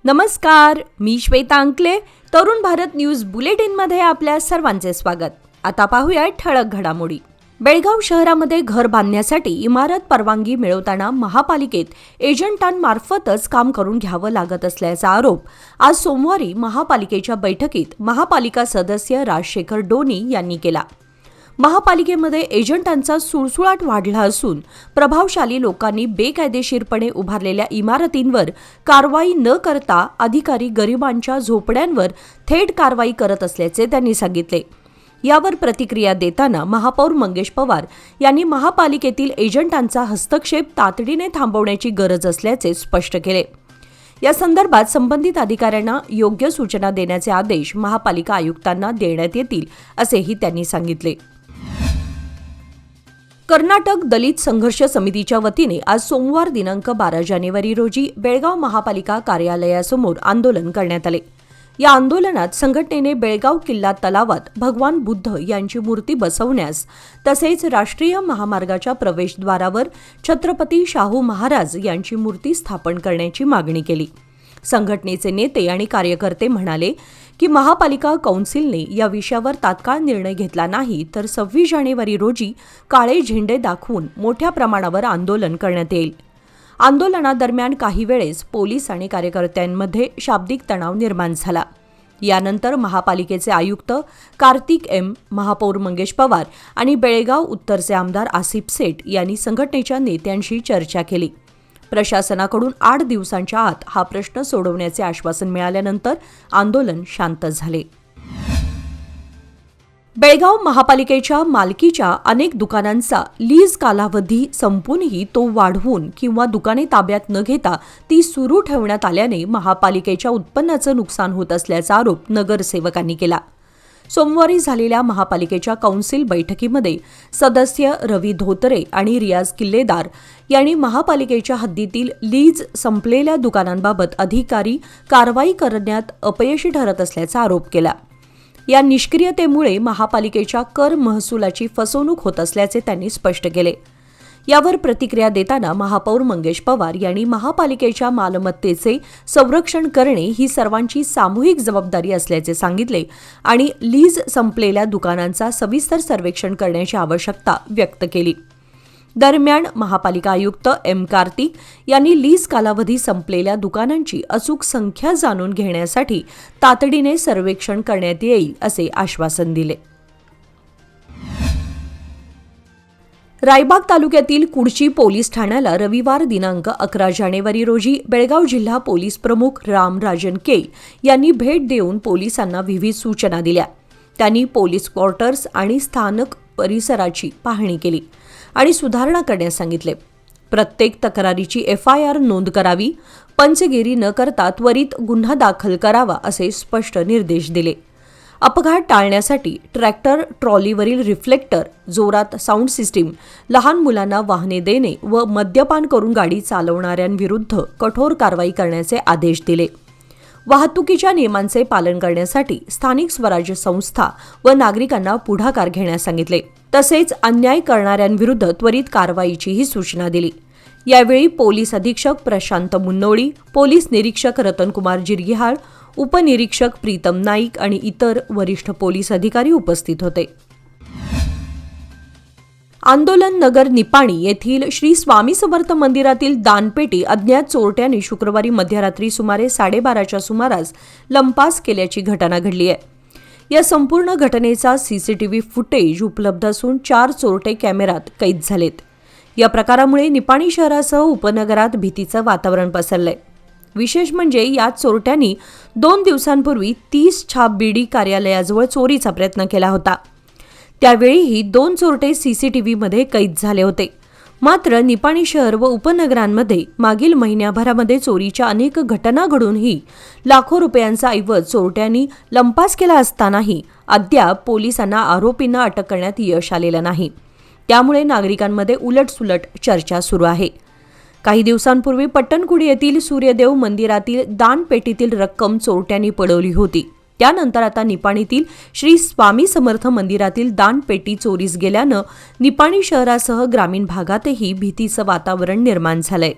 नमस्कार, मी श्वेता अंकले. तरुण भारत न्यूज बुलेटिनमध्ये आपल्या सर्वांचे स्वागत. आता पाहूया ठळक घडामोडी. बेळगाव शहरामध्ये घर बांधण्यासाठी इमारत परवानगी मिळवताना महापालिकेत एजंटांमार्फतच काम करून घ्यावं लागत असल्याचा आरोप आज सोमवारी महापालिकेच्या बैठकीत महापालिका सदस्य राजशेखर डोनी यांनी केला. महापालिकेमध्ये एजंटांचा सुळसुळाट वाढला असून प्रभावशाली लोकांनी बेकायदेशीरपणे उभारलेल्या इमारतींवर कारवाई न करता अधिकारी गरिबांच्या झोपड्यांवर थेट कारवाई करत असल्याचे त्यांनी सांगितले. यावर प्रतिक्रिया देताना महापौर मंगेश पवार यांनी महापालिकेतील एजंटांचा हस्तक्षेप तातडीने थांबवण्याची गरज असल्याचे स्पष्ट केले. या संदर्भात संबंधित अधिकाऱ्यांना योग्य सूचना देण्याचे आदेश महापालिका आयुक्तांना देण्यात येतील असेही त्यांनी सांगितले. कर्नाटक दलित संघर्ष समितीच्या वतीने आज सोमवार दिनांक 12 जानेवारी रोजी बेळगाव महापालिका कार्यालयासमोर आंदोलन करण्यात आले. या आंदोलनात संघटनेने बेळगाव किल्ला तलावात भगवान बुद्ध यांची मूर्ती बसवण्यास तसेच राष्ट्रीय महामार्गाच्या प्रवेशद्वारावर छत्रपती शाहू महाराज यांची मूर्ती स्थापन करण्याची मागणी केली. संघटनेचे नेते आणि कार्यकर्ते म्हणाले की महापालिका कौन्सिलने या विषयावर तात्काळ निर्णय घेतला नाही तर 26 जानेवारी रोजी काळे झेंडे दाखवून मोठ्या प्रमाणावर आंदोलन करण्यात येईल. आंदोलनादरम्यान काही वेळेस पोलीस आणि कार्यकर्त्यांमध्ये शाब्दिक तणाव निर्माण झाला. यानंतर महापालिकेचे आयुक्त कार्तिक एम, महापौर मंगेश पवार आणि बेळगाव उत्तरचे आमदार आसिफ सेठ यांनी संघटनेच्या नेत्यांशी चर्चा केली. प्रशासनाकडून 8 दिवसांच्या आत हा प्रश्न सोडवण्याचे आश्वासन मिळाल्यानंतर आंदोलन शांत झाले. बेळगाव महापालिकेच्या मालकीच्या अनेक दुकानांचा लीज कालावधी संपूनही तो वाढवून किंवा दुकाने ताब्यात न घेता ती सुरू ठेवण्यात आल्याने महापालिकेच्या उत्पन्नाचं नुकसान होत असल्याचा आरोप नगरसेवकांनी केला. सोमवारी झालेल्या महापालिकेच्या कौन्सिल बैठकीमध्ये सदस्य रवी धोत्रे आणि रियाज किल्लेदार यांनी महापालिकेच्या हद्दीतील लीज संपलेल्या दुकानांबाबत अधिकारी कारवाई करण्यात अपयशी ठरत असल्याचा आरोप केला. या निष्क्रियतेमुळे महापालिकेच्या कर महसुलाची फसवणूक होत असल्याचे त्यांनी स्पष्ट केले. यावर प्रतिक्रिया देताना महापौर मंगेश पवार यांनी महापालिकेच्या मालमत्तेचे संरक्षण करणे ही सर्वांची सामूहिक जबाबदारी असल्याचे सांगितले आणि लीज संपलेल्या दुकानांचा सविस्तर सर्वेक्षण करण्याची आवश्यकता व्यक्त केली. दरम्यान महापालिका आयुक्त एम. कार्तिक यांनी लीज कालावधी संपलेल्या दुकानांची अचूक संख्या जाणून घेण्यासाठी तातडीने सर्वेक्षण करण्यात येईल असे आश्वासन दिले. रायबाग तालुक्यातील कुडची पोलीस ठाण्याला रविवार दिनांक 11 जानेवारी रोजी बेळगाव जिल्हा पोलीस प्रमुख राम राजन के यांनी भेट देऊन पोलिसांना विविध सूचना दिल्या. त्यांनी पोलीस क्वार्टर्स आणि स्थानक परिसराची पाहणी केली आणि सुधारणा करण्यास सांगितले. प्रत्येक तक्रारीची FIR नोंद करावी, पंचगिरी न करता त्वरित गुन्हा दाखल करावा असे स्पष्ट निर्देश दिले. अपघात टाळण्यासाठी ट्रॅक्टर ट्रॉलीवरील रिफ्लेक्टर, जोरात साऊंड सिस्टीम, लहान मुलांना वाहने देणे व मद्यपान करून गाडी चालवणाऱ्यांविरुद्ध कठोर कारवाई करण्याचे आदेश दिले. वाहतुकीच्या नियमांचे पालन करण्यासाठी स्थानिक स्वराज्य संस्था व नागरिकांना पुढाकार घेण्यास सांगितले. तसेच अन्याय करणाऱ्यांविरुद्ध त्वरित कारवाईचीही सूचना दिली. यावेळी पोलीस अधीक्षक प्रशांत मुन्नोळी, पोलीस निरीक्षक रतनकुमार जिरगिहाळ, उपनिरीक्षक प्रीतम नाईक आणि इतर वरिष्ठ पोलीस अधिकारी उपस्थित होते. आंदोलन नगर निपाणी येथील श्री स्वामी समर्थ मंदिरातील दानपेटी अज्ञात चोरट्यांनी शुक्रवारी मध्यरात्री सुमारे 12:30च्या सुमारास लंपास केल्याची घटना घडली आहे. या संपूर्ण घटनेचा CCTV फुटेज उपलब्ध असून 4 चोरटे कॅमेऱ्यात कैद झालेत. या प्रकारामुळे निपाणी शहरासह उपनगरात भीतीचं वातावरण पसरलंय. विशेष म्हणजे या चोरट्यांनी 2 दिवसांपूर्वी 30 छाप BD कार्यालयाजवळ चोरीचा प्रयत्न केला होता. त्यावेळीही 2 चोरटे CCTVमध्ये कैद झाले होते. मात्र निपाणी शहर व उपनगरांमध्ये मागील महिन्याभरामध्ये चोरीच्या अनेक घटना घडूनही लाखो रुपयांचा ऐवज चोरट्यांनी लंपास केला असतानाही अद्याप पोलिसांना आरोपींना अटक करण्यात यश आलेलं नाही. त्यामुळे नागरिकांमध्ये उलटसुलट चर्चा सुरू आहे. काही दिवसांपूर्वी पट्टणकुडी येथील सूर्यदेव मंदिरातील दानपेटीतील रक्कम चोरट्यांनी पळवली होती. त्यानंतर आता निपाणीतील श्री स्वामी समर्थ मंदिरातील दानपेटी चोरीस गेल्यानं निपाणी शहरासह ग्रामीण भागातही भीतीचं वातावरण निर्माण झालंय.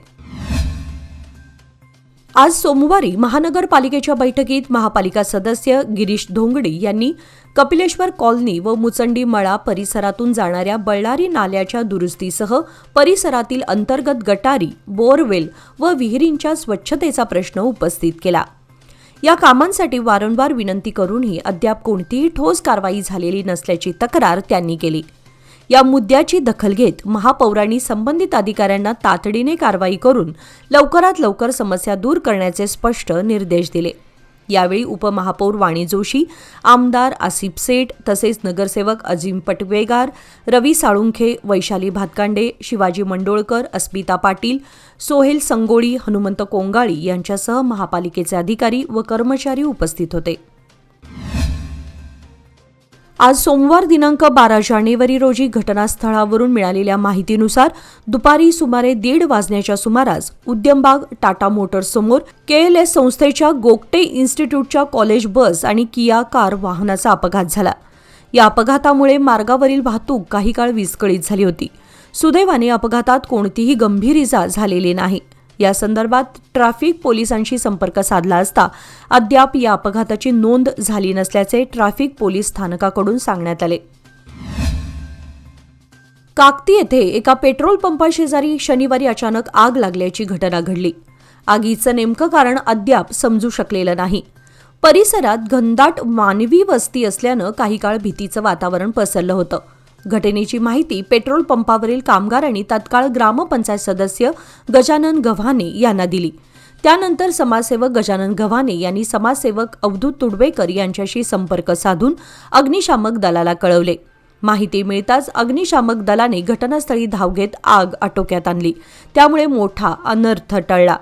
आज सोमवारी महानगरपालिकेच्या बैठकीत महापालिका सदस्य गिरीश धोंगडे यांनी कपिलेश्वर कॉलनी व मुचंडी मळा परिसरातून जाणाऱ्या बळ्ळारी नाल्याच्या दुरुस्तीसह परिसरातील अंतर्गत गटारी, बोअरवेल व विहिरींच्या स्वच्छतेचा प्रश्न उपस्थित केला. या कामांसाठी वारंवार विनंती करूनही अद्याप कोणतीही ठोस कारवाई झालेली नसल्याची तक्रार त्यांनी केली. या मुद्द्याची दखल घेत महापौरांनी संबंधित अधिकाऱ्यांना तातडीने कारवाई करून लवकरात लवकर समस्या दूर करण्याचे स्पष्ट निर्देश दिले. यावेळी उपमहापौर वाणी जोशी, आमदार आसिफ सेठ तसेच नगरसेवक अजिम पटवेगार, रवी साळुंखे, वैशाली भातकांडे, शिवाजी मंडोळकर, अस्मिता पाटील, सोहेल संगोळी, हनुमंत कोंगाळी यांच्यासह महापालिकेचे अधिकारी व कर्मचारी उपस्थित होते. आज सोमवार दिनांक 12 जानेवारी रोजी घटनास्थळावरून मिळालेल्या माहितीनुसार दुपारी सुमारे 1:30 वाजण्याच्या सुमारास उद्यमबाग टाटा मोटर्स समोर KLS संस्थेच्या गोगटे इन्स्टिट्यूटच्या कॉलेज बस आणि किया कार वाहनाचा अपघात झाला. या अपघातामुळे मार्गावरील वाहतूक काही काळ विस्कळीत झाली होती. सुदैवाने अपघातात कोणतीही गंभीर इजा झालेली नाही. या संदर्भात ट्रॅफिक पोलिसांशी संपर्क साधला असता अद्याप या अपघाताची नोंद झाली नसल्याचे ट्रॅफिक पोलीस स्थानकाकडून सांगण्यात आले. काकती येथे एका पेट्रोल पंपाशेजारी शनिवारी अचानक आग लागल्याची घटना घडली. आगीचं नेमकं कारण अद्याप समजू शकलेलं नाही. परिसरात घनदाट मानवी वस्ती असल्यानं काही काळ भीतीचं वातावरण पसरलं होतं. घटनेची माहिती पेट्रोल पंपावरील कामगारांनी तत्काळ ग्रामपंचायत सदस्य गजानन गव्हाणे यांना दिली. त्यानंतर समाजसेवक गजानन गव्हाणे यांनी समाजसेवक अवधूत तुडवेकर यांच्याशी संपर्क साधून अग्निशामक दलाला कळवले. माहिती मिळताच अग्निशामक दलाने घटनास्थळी धाव घेत आग आटोक्यात आणली. त्यामुळे मोठा अनर्थ टळला.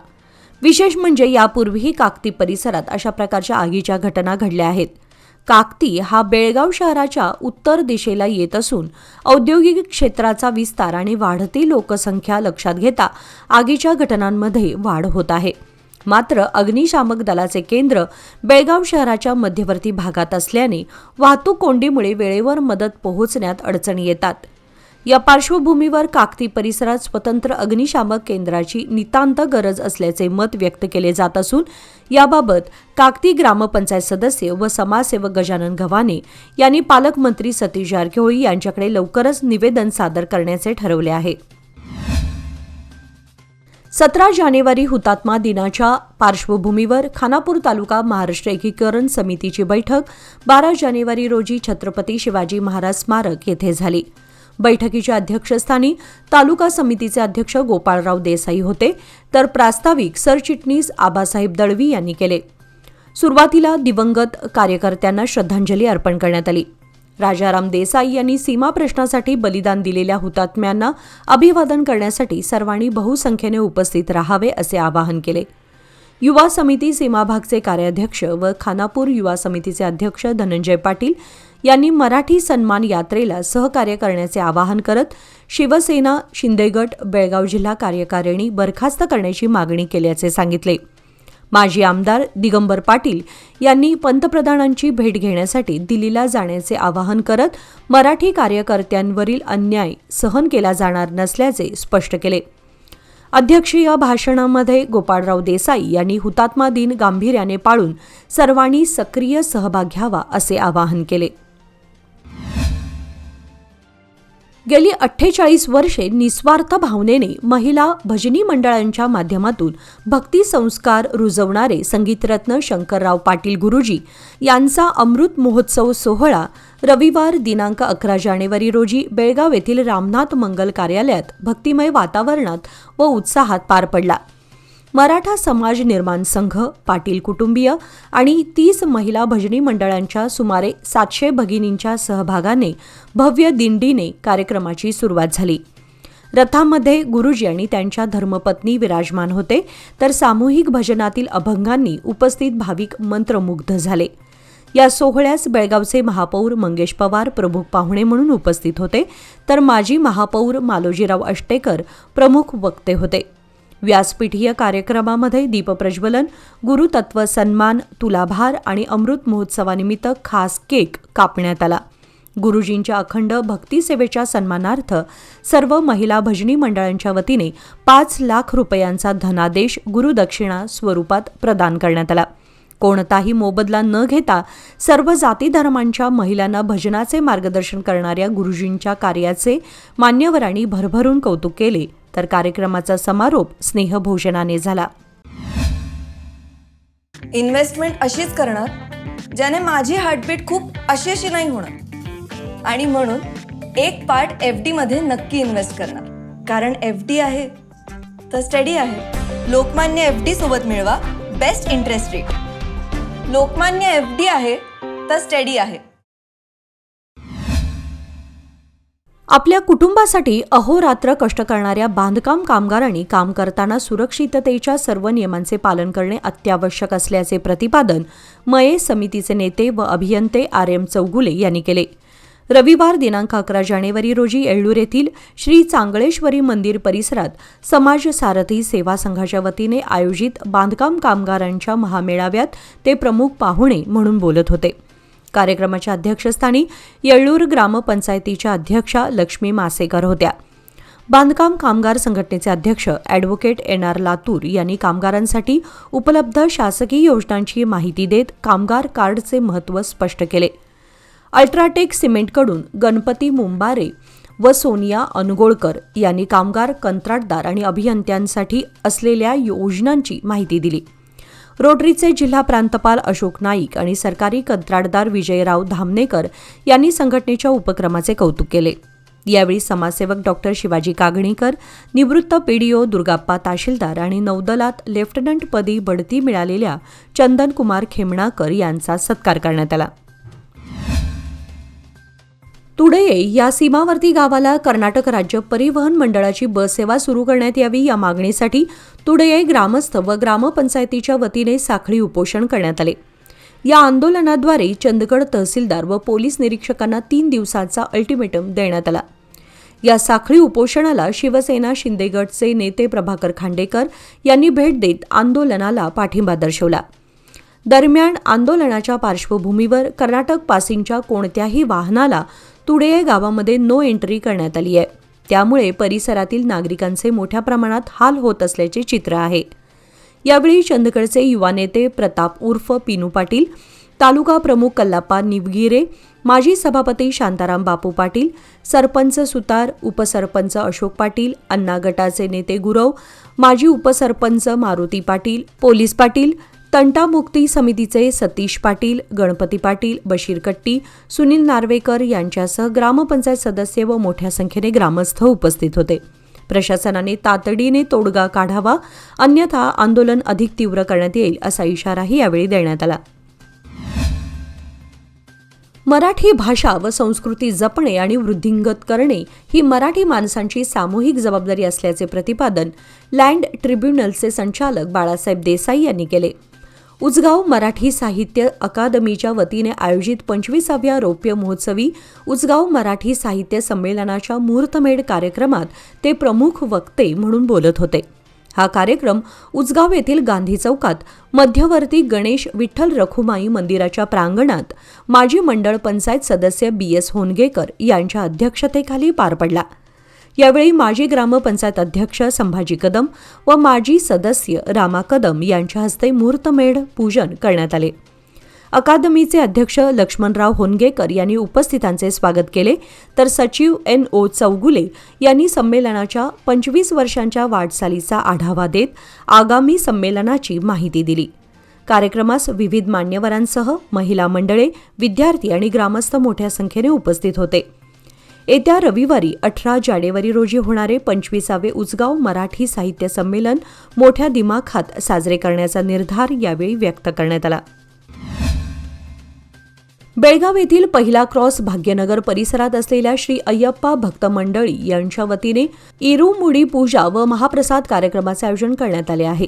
विशेष म्हणजे यापूर्वीही काकती परिसरात अशा प्रकारच्या आगीच्या घटना घडल्या आहेत. काकती हा बेळगाव शहराच्या उत्तर दिशेला येत असून औद्योगिक क्षेत्राचा विस्तार आणि वाढती लोकसंख्या लक्षात घेता आगीच्या घटनांमध्ये वाढ होत आहे. मात्र अग्निशामक दलाचे केंद्र बेळगाव शहराच्या मध्यवर्ती भागात असल्याने वाहतूक कोंडीमुळे वेळेवर मदत पोहोचण्यात अडचणी येतात. या पार्श्वभूमीवर काकती परिसरात स्वतंत्र अग्निशामक केंद्राची नितांत गरज असल्याचे मत व्यक्त केले जात असून याबाबत काकती ग्रामपंचायत सदस्य व समाजसेवक गजानन गव्हाणे यांनी पालकमंत्री सतीश जारकिहोळी यांच्याकडे लवकरच निवेदन सादर करण्याचे ठरवले आहे. 17 जानेवारी हुतात्मा दिनाच्या पार्श्वभूमीवर खानापूर तालुका महाराष्ट्र एकीकरण समितीची बैठक 12 जानेवारी रोजी छत्रपती शिवाजी महाराज स्मारक येथे झाली. बैठकीच्या अध्यक्षस्थानी तालुका समितीचे अध्यक्ष गोपाळराव देसाई होते, तर प्रास्ताविक सरचिटणीस आबासाहेब दळवी यांनी केले. सुरुवातीला दिवंगत कार्यकर्त्यांना श्रद्धांजली अर्पण करण्यात आली. राजाराम देसाई यांनी सीमा प्रश्नासाठी बलिदान दिलेल्या हुतात्म्यांना अभिवादन करण्यासाठी सर्वांनी बहुसंख्येने उपस्थित राहावे असे आवाहन केले. युवा समिती सीमाभागचे कार्याध्यक्ष व खानापूर युवा समितीचे अध्यक्ष धनंजय पाटील यांनी मराठी सन्मान यात्रेला सहकार्य करण्याचे आवाहन करत शिवसेना शिंदेगट बेळगाव जिल्हा कार्यकारिणी बरखास्त करण्याची मागणी केल्याचे सांगितले. माजी आमदार दिगंबर पाटील यांनी पंतप्रधानांची भेट घेण्यासाठी दिल्लीला जाण्याचे आवाहन करत मराठी कार्यकर्त्यांवरील अन्याय सहन केला जाणार नसल्याचे स्पष्ट केले. अध्यक्षीय भाषणामध्ये गोपाळराव देसाई यांनी हुतात्मा दिन गांभीर्याने पाळून सर्वांनी सक्रिय सहभाग घ्यावा असे आवाहन केले. गेली 48 वर्षे निस्वार्थ भावनेने महिला भजनी मंडळांच्या माध्यमातून भक्ती संस्कार रुजवणारे संगीतरत्न शंकरराव पाटील गुरुजी यांचा अमृत महोत्सव सोहळा रविवार दिनांक 11 जानेवारी रोजी बेळगाव येथील रामनाथ मंगल कार्यालयात भक्तिमय वातावरणात व उत्साहात पार पडला. मराठा समाज निर्माण संघ, पाटील कुटुंबीय आणि 30 महिला भजनी मंडळांच्या सुमारे 700 भगिनींच्या सहभागाने भव्य दिंडीने कार्यक्रमाची सुरुवात झाली. रथामध्ये गुरुजी आणि त्यांच्या धर्मपत्नी विराजमान होते, तर सामूहिक भजनातील अभंगांनी उपस्थित भाविक मंत्रमुग्ध झाले. या सोहळ्यास बेळगावचे महापौर मंगेश पवार प्रमुख पाहुणे म्हणून उपस्थित होते, तर माजी महापौर मालोजीराव अष्टेकर प्रमुख वक्ते होते. व्यासपीठीय कार्यक्रमामध्ये दीपप्रज्वलन, गुरुतत्व सन्मान, तुलाभार आणि अमृत महोत्सवानिमित्त खास केक कापण्यात आला. गुरुजींच्या अखंड भक्तिसेवेच्या सन्मानार्थ सर्व महिला भजनी मंडळांच्या वतीने 5 लाख रुपयांचा धनादेश गुरुदक्षिणा स्वरूपात प्रदान करण्यात आला. कोणताही मोबदला न घेता सर्व जाती धर्मांच्या महिलांना भजनाचे मार्गदर्शन करणाऱ्या गुरुजींच्या कार्याचे मान्यवरांनी भरभरून कौतुक केले. तर कार्यक्रमाचा समारोप स्नेहभोजनाने झाला. इन्व्हेस्टमेंट अशीच करणार ज्याने माझी हार्टबीट खूप अशी नाही होणार, आणि म्हणून एक पार्ट FD मध्ये नक्की इन्व्हेस्ट करणार. कारण FD आहे तर स्टडी आहे. लोकमान्य FD सोबत मिळवा best interest rate. Lokmanya FD आहे तर स्टडी आहे. आपल्या कुटुंबासाठी अहोरात्र कष्ट करणाऱ्या बांधकाम कामगारांनी काम करताना सुरक्षिततेच्या सर्व नियमांचे पालन करणे अत्यावश्यक असल्याचे प्रतिपादन मये समितीचे नेते व अभियंते RM चौगुले यांनी केले. रविवार दिनांक 11 जानेवारी रोजी येळ्ळूर येथील श्री चांगळेश्वरी मंदिर परिसरात समाज सारथी सेवा संघाच्या वतीने आयोजित बांधकाम कामगारांच्या महामेळाव्यात ते प्रमुख पाहुणे म्हणून बोलत होते. कार्यक्रमाच्या अध्यक्षस्थानी येळ्ळूर ग्रामपंचायतीच्या अध्यक्षा लक्ष्मी मासेकर होत्या. बांधकाम कामगार संघटनेचे अध्यक्ष ॲडव्होकेट NR लातूर यांनी कामगारांसाठी उपलब्ध शासकीय योजनांची माहिती देत कामगार कार्डचे महत्त्व स्पष्ट केले. अल्ट्राटेक सिमेंटकडून गणपती मुंबारे व सोनिया अनुगोळकर यांनी कामगार, कंत्राटदार आणि अभियंत्यांसाठी असलेल्या योजनांची माहिती दिली. रोटरीचे जिल्हा प्रांतपाल अशोक नाईक आणि सरकारी कंत्राटदार विजयराव धामनेकर यांनी संघटनेच्या उपक्रमाचे कौतुक केले. यावेळी समाजसेवक डॉ. शिवाजी कागणीकर, निवृत्त PDO दुर्गाप्पा ताशीलदार आणि नौदलात लेफ्टनंटपदी बढती मिळालेल्या चंदनकुमार खेमणाकर यांचा सत्कार करण्यात आला. तुडये या सीमावर्ती गावाला कर्नाटक राज्य परिवहन मंडळाची बस सेवा सुरू करण्यात यावी या मागणीसाठी तुडये ग्रामस्थ व ग्रामपंचायतीच्या वतीने साखळी उपोषण करण्यात आले. या आंदोलनाद्वारे चंदगड तहसीलदार व पोलीस निरीक्षकांना 3 दिवसांचा अल्टिमेटम देण्यात आला. या साखळी उपोषणाला शिवसेना शिंदे गटचे नेते प्रभाकर खांडेकर यांनी भेट देत आंदोलनाला पाठिंबा दर्शवला. दरम्यान आंदोलनाच्या पार्श्वभूमीवर कर्नाटक पासिंगच्या कोणत्याही वाहनाला तुडये गावामध्ये नो एंट्री करण्यात आली आहे. त्यामुळे परिसरातील नागरिकांचे मोठ्या प्रमाणात हाल होत असल्याचे चित्र आहे. यावेळी चंदगडचे युवा नेते प्रताप उर्फ पिनू पाटील, तालुका प्रमुख कल्लाप्पा निवगिरे, माजी सभापती शांताराम बापू पाटील, सरपंच सुतार, उपसरपंच अशोक पाटील, अण्णा गटाचे नेते गुरव, माजी उपसरपंच मारुती पाटील, पोलीस पाटील, तंटामुक्ती समितीचे सतीश पाटील, गणपती पाटील, बशीर कट्टी, सुनील नार्वेकर यांच्यासह ग्रामपंचायत सदस्य व मोठ्या संख्येने ग्रामस्थ उपस्थित होते. प्रशासनाने तातडीने तोडगा काढावा, अन्यथा आंदोलन अधिक तीव्र करण्यात येईल असा इशाराही यावेळी देण्यात आला. मराठी भाषा व संस्कृती जपणे आणि वृद्धिंगत करणे ही मराठी माणसांची सामूहिक जबाबदारी असल्याचे प्रतिपादन लँड ट्रिब्युनलचे संचालक बाळासाहेब देसाई यांनी केले. उजगाव मराठी साहित्य अकादमीच्या वतीने आयोजित 25व्या रौप्य महोत्सवी उजगाव मराठी साहित्य संमेलनाच्या मुहूर्तमेढ कार्यक्रमात ते प्रमुख वक्ते म्हणून बोलत होते. हा कार्यक्रम उजगाव येथील गांधी चौकात मध्यवर्ती गणेश विठ्ठल रखुमाई मंदिराच्या प्रांगणात माजी मंडळ पंचायत सदस्य BS होनगेकर यांच्या अध्यक्षतेखाली पार पडला. यावेळी माजी ग्रामपंचायत अध्यक्ष संभाजी कदम व माजी सदस्य रामा कदम यांच्या हस्ते मुहूर्तमेढ पूजन करण्यात आले. अकादमीचे अध्यक्ष लक्ष्मणराव होनगेकर यांनी उपस्थितांचे स्वागत केले, तर सचिव NO चौगुले यांनी संमेलनाच्या 25 वर्षांच्या वाटचालीचा आढावा देत आगामी संमेलनाची माहिती दिली. कार्यक्रमास विविध मान्यवरांसह महिला मंडळे, विद्यार्थी आणि ग्रामस्थ मोठ्या संख्येने उपस्थित होते. येत्या रविवारी 18 जानेवारी रोजी होणारे 25वे उजगाव मराठी साहित्य संमेलन मोठ्या दिमाखात साजरे करण्याचा निर्धार यावेळी व्यक्त करण्यात आला. बेळगाव येथील पहिला क्रॉस भाग्यनगर परिसरात असलेल्या श्री अय्यप्पा भक्त मंडळी यांच्या वतीने इरुमुडी पूजा व महाप्रसाद कार्यक्रमाचे आयोजन करण्यात आले आहे.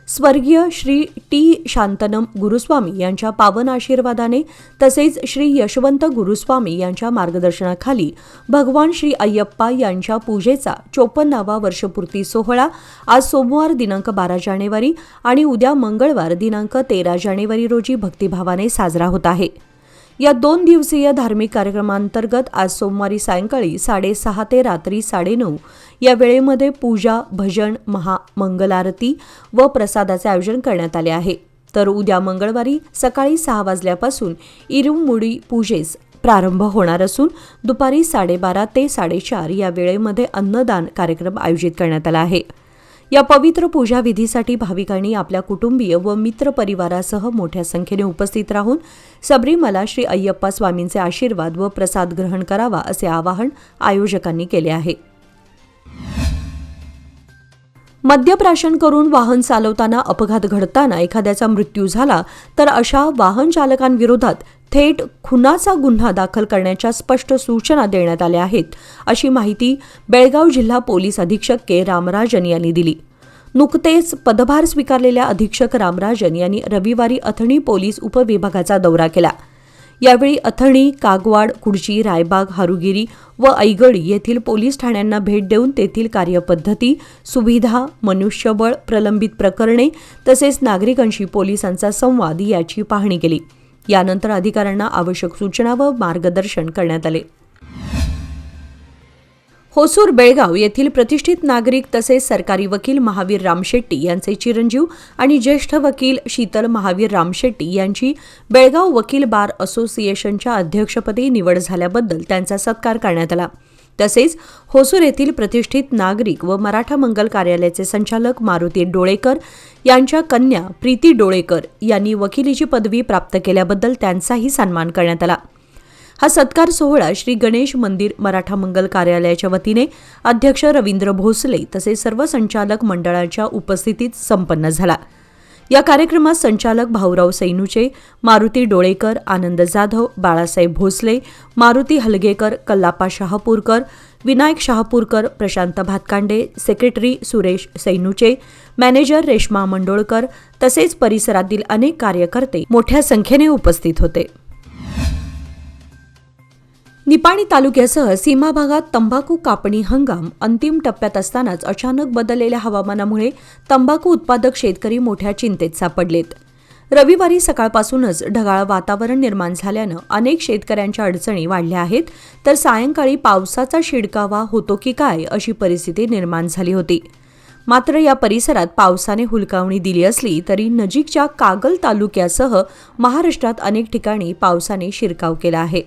स्वर्गीय श्री T. शांतनम गुरुस्वामी यांच्या पावन आशीर्वादाने तसेच श्री यशवंत गुरुस्वामी यांच्या मार्गदर्शनाखाली भगवान श्री अय्यप्पा यांच्या पूजेचा 54वा वर्षपूर्ती सोहळा आज सोमवार दिनांक 12 जानेवारी आणि उद्या मंगळवार दिनांक 13 जानेवारी रोजी भक्तिभावाने साजरा होत आहे. या 2 दिवसीय धार्मिक कार्यक्रमांतर्गत आज सोमवारी सायंकाळी 6:30 ते रात्री 9:30 या वेळेमध्ये पूजा, भजन, महामंगलारती व प्रसादाचे आयोजन करण्यात आले आहे. तर उद्या मंगळवारी सकाळी 6 वाजल्यापासून इरुमुडी पूजेस प्रारंभ होणार असून दुपारी 12:30 ते 4:30 या वेळेमध्ये अन्नदान कार्यक्रम आयोजित करण्यात आला आहे. या पवित्र पूजा विधीसाठी भाविकांनी आपल्या कुटुंबीय व मित्र परिवारासह मोठ्या संख्येने उपस्थित राहून सबरीमला श्री अय्यप्पा स्वामींचे आशीर्वाद व प्रसाद ग्रहण करावा असे आवाहन आयोजकांनी केले आहे. मद्यप्राशन करून वाहन चालवताना अपघात घडताना एखाद्याचा मृत्यू झाला तर अशा वाहन चालकांविरोधात थेट खुनाचा गुन्हा दाखल करण्याच्या स्पष्ट सूचना देण्यात आल्या आहेत, अशी माहिती बेळगाव जिल्हा पोलीस अधीक्षक के रामराजन यांनी दिली. नुकतेच पदभार स्वीकारलेल्या अधीक्षक रामराजन यांनी रविवारी अथणी पोलीस उपविभागाचा दौरा केला. यावेळी अथणी, कागवाड, कुडची, रायबाग, हारुगिरी व ऐगडी येथील पोलीस ठाण्यांना भेट देऊन तेथील कार्यपद्धती, सुविधा, मनुष्यबळ, प्रलंबित प्रकरणे तसेच नागरिकांशी पोलिसांचा संवाद याची पाहणी केली. यानंतर अधिकाऱ्यांना आवश्यक सूचना व मार्गदर्शन करण्यात आले. होसूर बेळगाव येथील प्रतिष्ठित नागरिक तसेच सरकारी वकील महावीर रामशेट्टी यांचे चिरंजीव आणि ज्येष्ठ वकील शीतल महावीर रामशेट्टी यांची बेळगाव वकील बार असोसिएशनच्या अध्यक्षपदी निवड झाल्याबद्दल त्यांचा सत्कार करण्यात आला. तसेच होसूर येथील प्रतिष्ठित नागरिक व मराठा मंगल कार्यालयाचे संचालक मारुती डोळेकर यांच्या कन्या प्रीती डोळेकर यांनी वकिलीची पदवी प्राप्त केल्याबद्दल त्यांचाही सन्मान करण्यात आला. हा सत्कार सोहळा श्री गणेश मंदिर मराठा मंगल कार्यालयाच्या वतीने अध्यक्ष रवींद्र भोसले तसेच सर्व संचालक मंडळाच्या उपस्थितीत संपन्न झाला. या कार्यक्रमात संचालक भाऊराव सैनुचे, मारुती डोळेकर, आनंद जाधव, बाळासाहेब भोसले, मारुती हलगेकर, कल्लापा शहापूरकर, विनायक शहापूरकर, प्रशांत भातकांडे, सेक्रेटरी सुरेश सैनुचे, मॅनेजर रेश्मा मंडोळकर तसेच परिसरातील अनेक कार्यकर्ते मोठ्या संख्येने उपस्थित होते. निपाणी तालुक्यासह सीमा भागात तंबाखू कापणी हंगाम अंतिम टप्प्यात असतानाच अचानक बदललेल्या हवामानामुळे तंबाखू उत्पादक शेतकरी मोठ्या चिंतेत सापडलेत. रविवारी सकाळपासूनच ढगाळ वातावरण निर्माण झाल्यानं अनेक शेतकऱ्यांच्या अडचणी वाढल्या आहेत, तर सायंकाळी पावसाचा शिडकावा होतो की काय अशी परिस्थिती निर्माण झाली होती. मात्र या परिसरात पावसाने हुलकावणी दिली असली तरी नजीकच्या कागल तालुक्यासह महाराष्ट्रात अनेक ठिकाणी पावसाने शिरकाव केला आहे.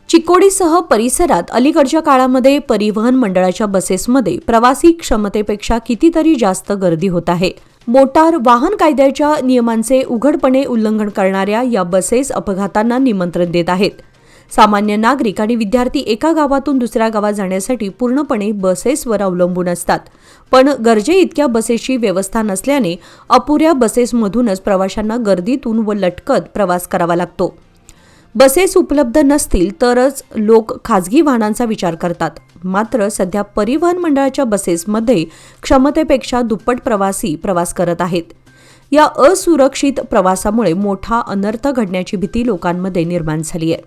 चिकोडीसह परिसरात अलीकडच्या काळामध्ये परिवहन मंडळाच्या बसेसमध्ये प्रवासी क्षमतेपेक्षा कितीतरी जास्त गर्दी होत आहे. मोटार वाहन कायद्याच्या नियमांचे उघडपणे उल्लंघन करणाऱ्या या बसेस अपघातांना निमंत्रण देत आहेत. सामान्य नागरिक आणि विद्यार्थी एका गावातून दुसऱ्या गावात जाण्यासाठी पूर्णपणे बसेसवर अवलंबून असतात, पण गरजे इतक्या बसेसची व्यवस्था नसल्याने अपुऱ्या बसेसमधूनच प्रवाशांना गर्दीतून व लटकत प्रवास करावा लागतो. बसेस उपलब्ध नसतील तरच लोक खाजगी वाहनांचा विचार करतात. मात्र सध्या परिवहन मंडळाच्या बसेसमध्ये क्षमतेपेक्षा दुप्पट प्रवासी प्रवास करत आहेत. या असुरक्षित प्रवासामुळे मोठा अनर्थ घडण्याची भीती लोकांमध्ये निर्माण झाली आहे.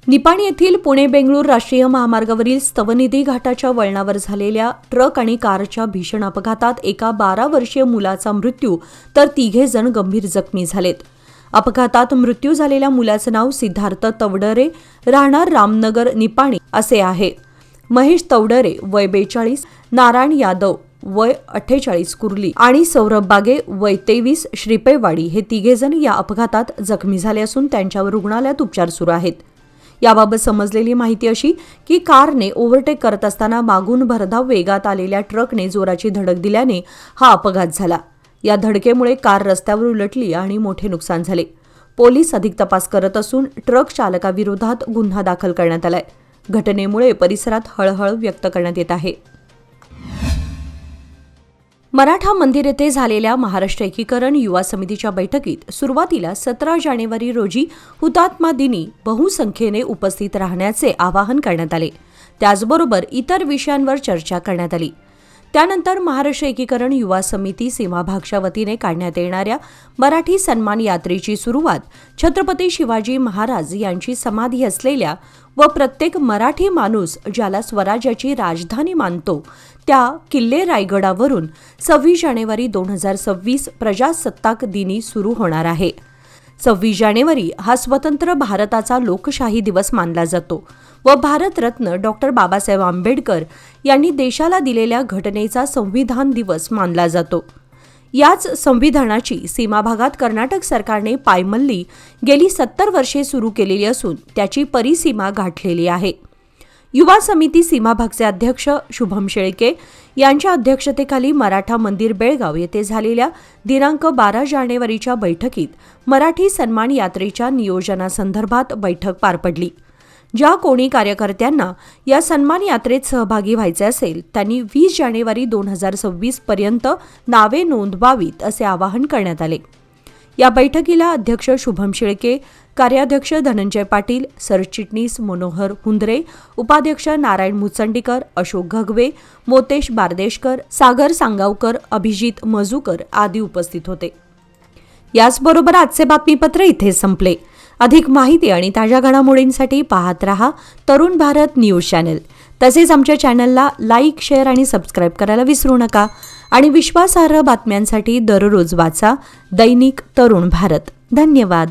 निपाणी येथील पुणे-बेंगळूर राष्ट्रीय महामार्गावरील स्तवनिधी घाटाच्या वळणावर झालेल्या ट्रक आणि कारच्या भीषण अपघातात एका 12 वर्षीय मुलाचा मृत्यू तर 3 जण गंभीर जखमी झालेत. अपघातात मृत्यू झालेल्या मुलाचं नाव सिद्धार्थ तवडरे, राहणार रामनगर, निपाणी असे आहे. महेश तवडरे वय 42, नारायण यादव वय 48 कुर्ली आणि सौरभ बागे वय 23 श्रीपेवाडी हे 3 जण या अपघातात जखमी झाले असून त्यांच्यावर रुग्णालयात उपचार सुरू आहेत. याबाबत समजलेली माहिती अशी की कारने ओव्हरटेक करत असताना मागून भरधाव वेगात आलेल्या ट्रकने जोराची धडक दिल्याने हा अपघात झाला. या धडकेमुळे कार रस्त्यावर उलटली आणि मोठे नुकसान झाले. पोलीस अधिक तपास करत असून ट्रक चालकाविरोधात गुन्हा दाखल करण्यात आलाय. घटनेमुळे परिसरात हळहळ व्यक्त करण्यात येत आहे. मराठा मंदिर येथे झालेल्या महाराष्ट्र एकीकरण युवा समितीच्या बैठकीत सुरुवातीला 17 जानेवारी रोजी हुतात्मा दिनी बहुसंख्येने उपस्थित राहण्याचे आवाहन करण्यात आले. त्याचबरोबर इतर विषयांवर चर्चा करण्यात आली. त्यानंतर महाराष्ट्र एकीकरण युवा समिती सीमाभागच्या वतीने काढण्यात येणाऱ्या मराठी सन्मान यात्रेची सुरुवात छत्रपती शिवाजी महाराज यांची समाधी असलेल्या व प्रत्येक मराठी माणूस ज्याला स्वराज्याची राजधानी मानतो त्या किल्ले रायगडावरून 26 जानेवारी 2026 प्रजासत्ताक दिनी सुरू होणार आहे. 26 जानेवारी हा स्वतंत्र भारताचा लोकशाही दिवस मानला जातो व भारतरत्न डॉक्टर बाबासाहेब आंबेडकर यांनी देशाला दिलेल्या घटनेचा संविधान दिवस मानला जातो. याच संविधानाची सीमाभागात कर्नाटक सरकारने पायमल्ली गेली 70 वर्षे सुरू केलेली असून त्याची परिसीमा गाठलेली आहे. युवा समिती सीमाभागचे अध्यक्ष शुभम शेळके यांच्या अध्यक्षतेखाली मराठा मंदिर बेळगाव येथे झालेल्या दिनांक 12 जानेवारीच्या बैठकीत मराठी सन्मान यात्रेच्या नियोजनासंदर्भात बैठक पार पडली. ज्या कोणी कार्यकर्त्यांना या सन्मान यात्रेत सहभागी व्हायचे असेल त्यांनी 20 जानेवारी 2026 पर्यंत नावे नोंदवावीत असे आवाहन करण्यात आले. या बैठकीला अध्यक्ष शुभम शेळके, कार्याध्यक्ष धनंजय पाटील, सरचिटणीस मनोहर हुंदरे, उपाध्यक्ष नारायण मुचंडीकर, अशोक घगवे, मोतेश बारदेशकर, सागर सांगावकर, अभिजित मजूकर आदी उपस्थित होते. याचबरोबर आजचे बातमीपत्र इथे संपले. अधिक माहिती आणि ताज्या घडामोडींसाठी पाहत रहा तरुण भारत न्यूज चॅनल. तसेच आमच्या चॅनलला लाईक, शेअर आणि सबस्क्राईब करायला विसरू नका. आणि विश्वासार्ह बातम्यांसाठी दररोज वाचा दैनिक तरुण भारत. धन्यवाद.